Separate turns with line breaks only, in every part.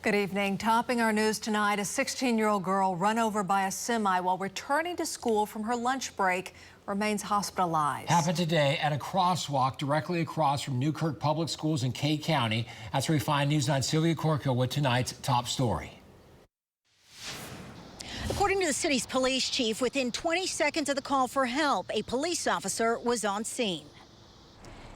Good evening. Topping our news tonight, a 16-year-old girl run over by a semi while returning to school from her lunch break remains hospitalized.
Happened today at a crosswalk directly across from Newkirk Public Schools in Kay County. That's where we find News 9's Sylvia Corkill with tonight's top story.
According to the city's police chief, within 20 seconds of the call for help, a police officer was on scene.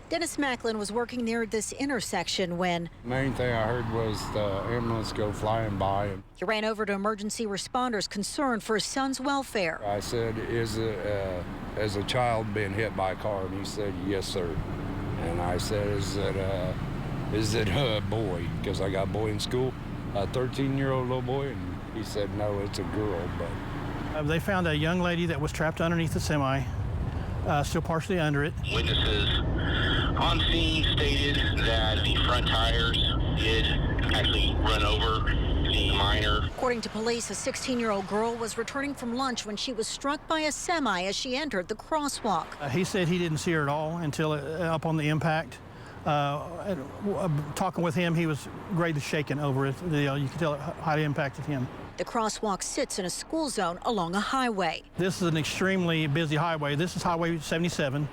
Dennis Macklin was working near this intersection when
Main thing I heard was the ambulance go flying by.
he ran over to emergency responders concerned for his son's welfare.
I said, is a child being hit by a car? And he said, yes, sir. And I said, is it a boy? Because I got a boy in school, a 13-year-old little boy. And he said, no, it's a girl. But
they found a young lady that was trapped underneath the semi, still partially under it.
Witnesses on scene stated that the front tires did actually run over the minor.
According to police, a 16-year-old girl was returning from lunch when she was struck by a semi as she entered the crosswalk.
He said he didn't see her at all until up on the impact. Talking with him, he was greatly shaken over it. You could tell how it impacted him.
The crosswalk sits in a school zone along a highway.
This is an extremely busy highway. This is Highway 77.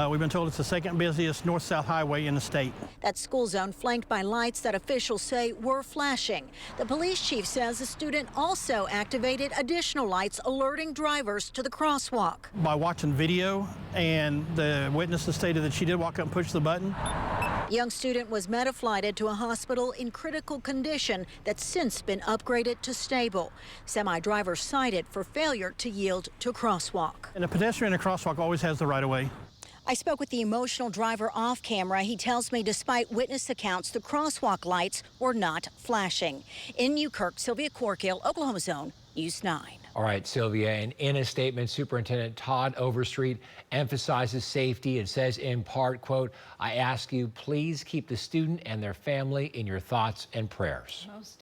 We've been told it's the second busiest north-south highway in the state.
That school zone flanked by lights that officials say were flashing. The police chief says the student also activated additional lights alerting drivers to the crosswalk.
By watching video, and the witnesses stated that she did walk up and push the button.
The young student was medi-flighted to a hospital in critical condition that's since been upgraded to stable. Semi-driver cited for failure to yield to a crosswalk.
And a pedestrian in a crosswalk always has the right of way.
I spoke with the emotional driver off camera. He tells me despite witness accounts, the crosswalk lights were not flashing. In Newkirk, Sylvia Corkill, Oklahoma's Own, News 9.
All right, Sylvia, and in a statement, Superintendent Todd Overstreet emphasizes safety and says in part, quote, I ask you, please keep the student and their family in your thoughts and prayers.